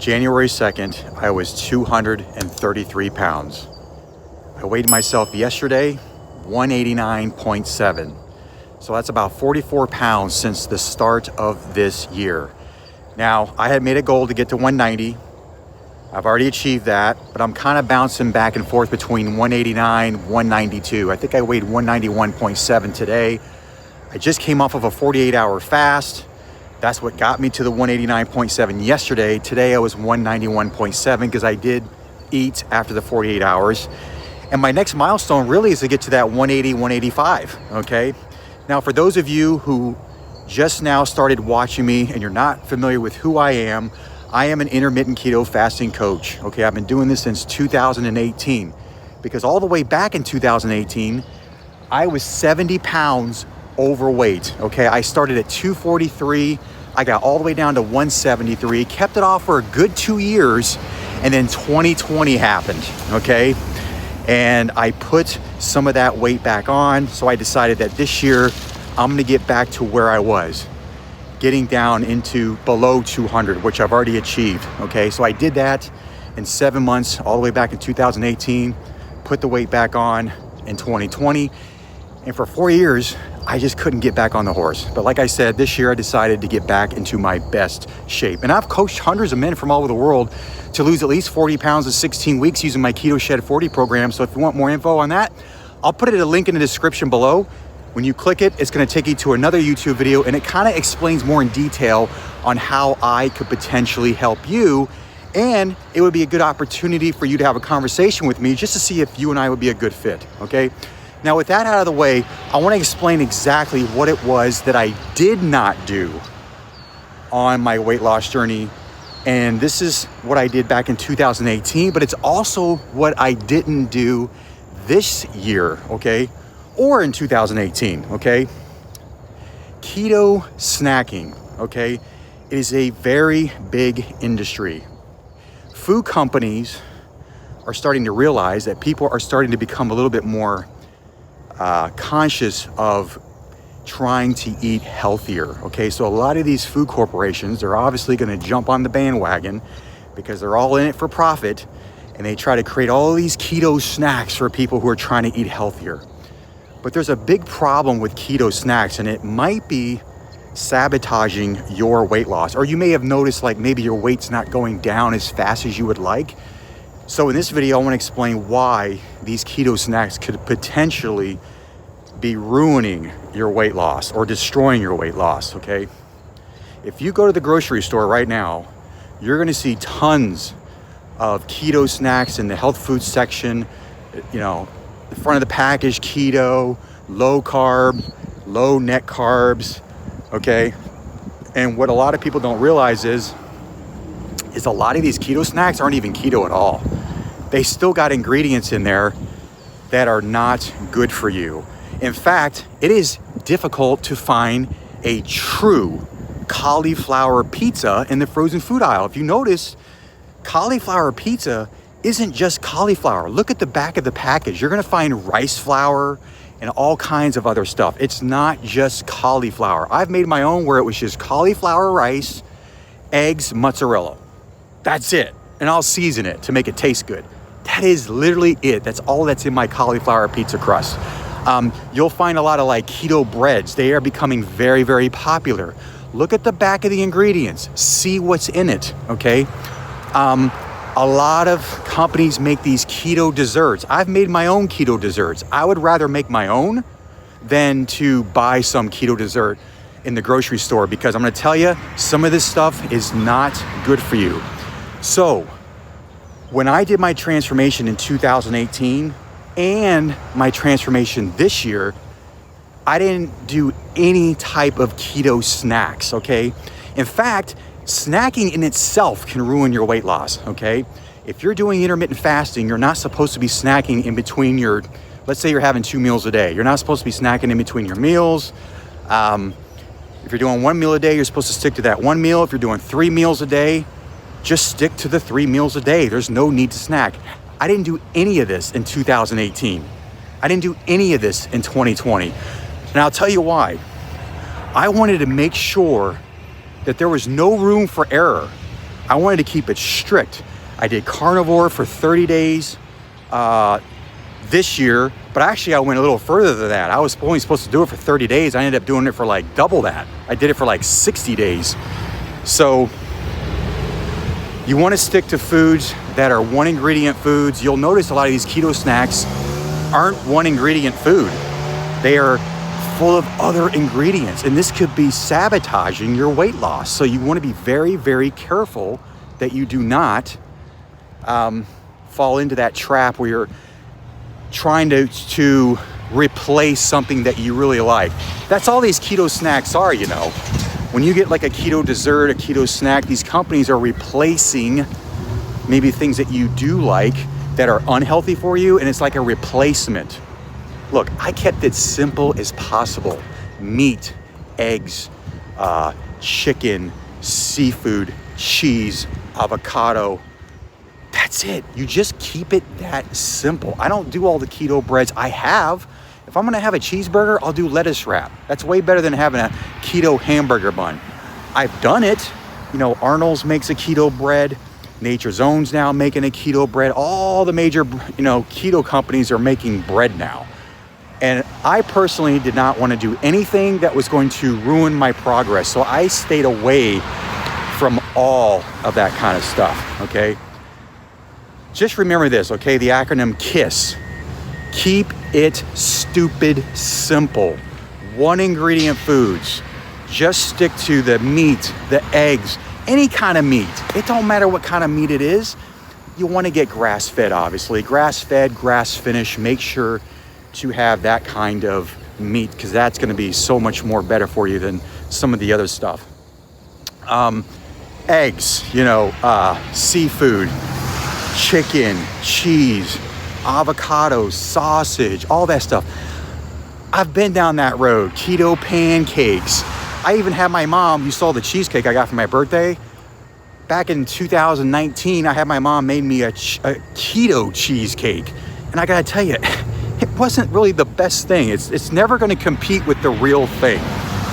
January 2nd, I was 233 pounds. I weighed myself yesterday, 189.7. So that's about 44 pounds since the start of this year. Now, I had made a goal to get to 190. I've already achieved that, but I'm kind of bouncing back and forth between 189, 192. I think I weighed 191.7 today. I just came off of a 48-hour fast. That's what got me to the 189.7 yesterday. Today I was 191.7 because I did eat after the 48 hours. And my next milestone really is to get to that 180, 185, okay? Now, for those of you who just now started watching me and you're not familiar with who I am an intermittent keto fasting coach, okay? I've been doing this since 2018 because all the way back in 2018, I was 70 pounds overweight, okay? I started at 243, I got all the way down to 173, kept it off for a good 2 years, and then 2020 happened, okay? And I put some of that weight back on, so I decided that this year, I'm gonna get back to where I was, getting down into below 200, which I've already achieved, okay? So I did that in 7 months, all the way back in 2018, put the weight back on in 2020, and for 4 years, I just couldn't get back on the horse. But like I said, this year I decided to get back into my best shape. And I've coached hundreds of men from all over the world to lose at least 40 pounds in 16 weeks using my Keto Shed 40 program. So if you want more info on that, I'll put a link in the description below. When you click it, it's gonna take you to another YouTube video, and it kind of explains more in detail on how I could potentially help you. And it would be a good opportunity for you to have a conversation with me just to see if you and I would be a good fit, okay? Now, with that out of the way, I want to explain exactly what it was that I did not do on my weight loss journey. And this is what I did back in 2018, but it's also what I didn't do this year, okay? Or in 2018, okay? Keto snacking, okay? It is a very big industry. Food companies are starting to realize that people are starting to become a little bit more conscious of trying to eat healthier, okay? So a lot of these food corporations, they're obviously gonna jump on the bandwagon because they're all in it for profit, and they try to create all these keto snacks for people who are trying to eat healthier. But there's a big problem with keto snacks, and it might be sabotaging your weight loss. Or you may have noticed like maybe your weight's not going down as fast as you would like. So in this video, I want to explain why these keto snacks could potentially be ruining your weight loss or destroying your weight loss, okay? If you go to the grocery store right now, you're gonna see tons of keto snacks in the health food section. You know, the front of the package, keto, low carb, low net carbs, okay? And what a lot of people don't realize is a lot of these keto snacks aren't even keto at all. They still got ingredients in there that are not good for you. In fact, it is difficult to find a true cauliflower pizza in the frozen food aisle. If you notice, cauliflower pizza isn't just cauliflower. Look at the back of the package. You're gonna find rice flour and all kinds of other stuff. It's not just cauliflower. I've made my own where it was just cauliflower rice, eggs, mozzarella. That's it. And I'll season it to make it taste good. That is literally it. That's all that's in my cauliflower pizza crust. You'll find a lot of like keto breads. They are becoming very, very popular. Look at the back of the ingredients. See what's in it, okay? A lot of companies make these keto desserts. I've made my own keto desserts. I would rather make my own than to buy some keto dessert in the grocery store because I'm gonna tell you, some of this stuff is not good for you. So, when I did my transformation in 2018 and my transformation this year, I didn't do any type of keto snacks, okay? In fact, snacking in itself can ruin your weight loss, okay? If you're doing intermittent fasting, you're not supposed to be snacking in between your, let's say you're having 2 meals a day. You're not supposed to be snacking in between your meals. If you're doing 1 meal a day, you're supposed to stick to that 1 meal. If you're doing 3 meals a day, just stick to the 3 meals a day. There's no need to snack. I didn't do any of this in 2018. I didn't do any of this in 2020. And I'll tell you why. I wanted to make sure that there was no room for error. I wanted to keep it strict. I did carnivore for 30 days this year, but actually I went a little further than that. I was only supposed to do it for 30 days. I ended up doing it for like double that. I did it for like 60 days. So you want to stick to foods that are one ingredient foods. You'll notice a lot of these keto snacks aren't one ingredient food. They are full of other ingredients, and this could be sabotaging your weight loss. So you want to be very, very careful that you do not fall into that trap where you're trying to replace something that you really like. That's all these keto snacks are, you know. When you get like a keto dessert, a keto snack, these companies are replacing maybe things that you do like that are unhealthy for you, and it's like a replacement. Look, I kept it simple as possible. Meat, eggs, chicken, seafood, cheese, avocado. That's it. You just keep it that simple. I don't do all the keto breads. If I'm gonna have a cheeseburger, I'll do lettuce wrap. That's way better than having a keto hamburger bun. I've done it. You know, Arnold's makes a keto bread. Nature's Own's now making a keto bread. All the major, keto companies are making bread now. And I personally did not want to do anything that was going to ruin my progress. So I stayed away from all of that kind of stuff, okay? Just remember this, okay? The acronym KISS. Keep it stupid simple. One ingredient foods. Just stick to the meat, the eggs, any kind of meat. It don't matter what kind of meat it is. You want to get grass-fed, obviously. Grass-fed, grass-finished. Make sure to have that kind of meat, because that's going to be so much more better for you than some of the other stuff. Eggs, seafood, chicken, cheese, avocados, sausage, all that stuff. I've been down that road. Keto pancakes. I even had my mom, you saw the cheesecake I got for my birthday. Back in 2019, I had my mom made me a keto cheesecake. And I gotta tell you, it wasn't really the best thing. It's never gonna compete with the real thing,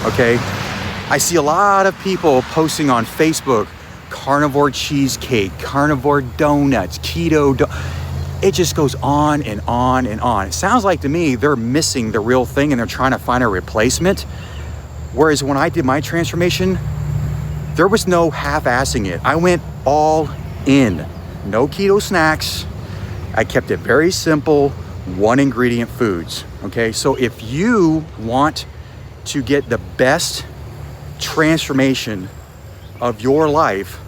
okay? I see a lot of people posting on Facebook, carnivore cheesecake, carnivore donuts, keto it just goes on and on and on. It sounds like to me they're missing the real thing and they're trying to find a replacement. Whereas when I did my transformation, there was no half-assing it. I went all in. No keto snacks. I kept it very simple, one ingredient foods, okay? So if you want to get the best transformation of your life,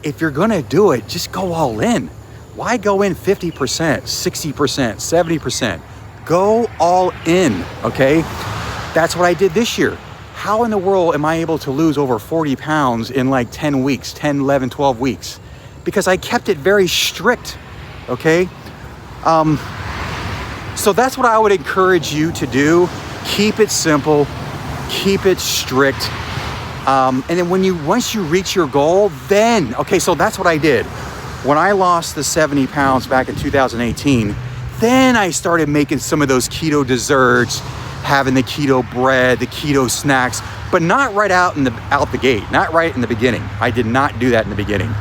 if you're gonna do it, just go all in. Why go in 50%, 60%, 70%? Go all in, okay? That's what I did this year. How in the world am I able to lose over 40 pounds in like 10 weeks, 10, 11, 12 weeks? Because I kept it very strict, okay? So that's what I would encourage you to do. Keep it simple, keep it strict. And then once you reach your goal, then, okay, so that's what I did. When I lost the 70 pounds back in 2018, then I started making some of those keto desserts, having the keto bread, the keto snacks, but not right out the gate, not right in the beginning. I did not do that in the beginning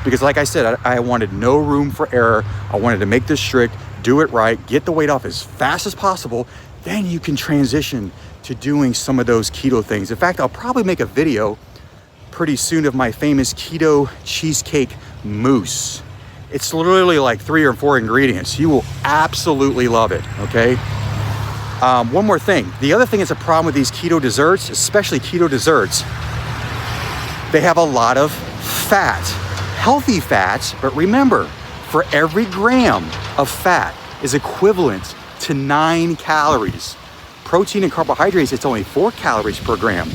because like I said, I wanted no room for error. I wanted to make this strict, do it right, get the weight off as fast as possible. Then you can transition to doing some of those keto things. In fact, I'll probably make a video pretty soon of my famous keto cheesecake mousse. It's literally like 3 or 4 ingredients. You will absolutely love it, okay? One more thing. The other thing is a problem with these keto desserts, especially keto desserts, they have a lot of fat, healthy fats, but remember, for every gram of fat is equivalent to 9 calories. Protein and carbohydrates, it's only 4 calories per gram.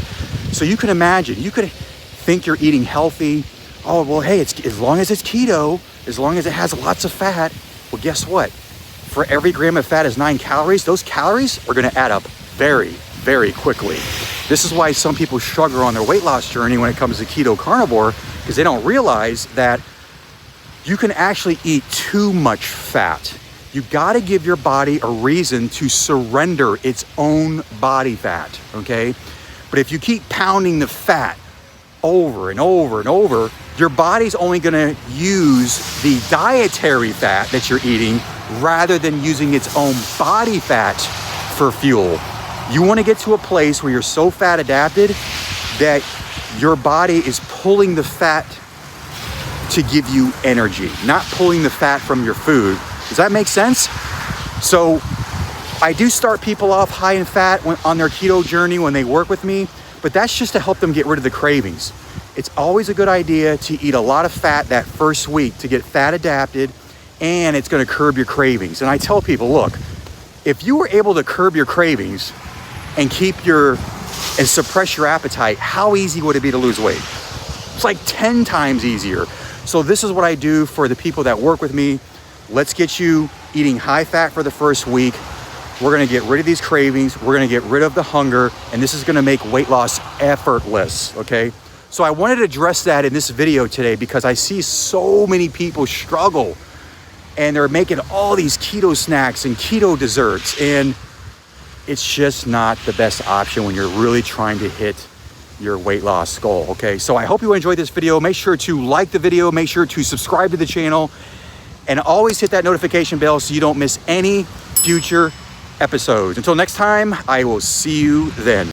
So you can imagine, you could think you're eating healthy. Oh, well, hey, as long as it's keto, as long as it has lots of fat, well, guess what? For every gram of fat is 9 calories. Those calories are gonna add up very, very quickly. This is why some people struggle on their weight loss journey when it comes to keto carnivore, because they don't realize that you can actually eat too much fat. You gotta give your body a reason to surrender its own body fat, okay? But if you keep pounding the fat, over and over and over, your body's only gonna use the dietary fat that you're eating rather than using its own body fat for fuel. You wanna get to a place where you're so fat adapted that your body is pulling the fat to give you energy, not pulling the fat from your food. Does that make sense? So I do start people off high in fat on their keto journey when they work with me, but that's just to help them get rid of the cravings. It's always a good idea to eat a lot of fat that first week to get fat adapted, and it's gonna curb your cravings. And I tell people, look, if you were able to curb your cravings and suppress your appetite, how easy would it be to lose weight? It's like 10 times easier. So this is what I do for the people that work with me. Let's get you eating high fat for the first week. We're gonna get rid of these cravings. We're gonna get rid of the hunger, and this is gonna make weight loss effortless, okay? So I wanted to address that in this video today because I see so many people struggle and they're making all these keto snacks and keto desserts, and it's just not the best option when you're really trying to hit your weight loss goal, okay? So I hope you enjoyed this video. Make sure to like the video, make sure to subscribe to the channel, and always hit that notification bell so you don't miss any future episodes. Until next time, I will see you then.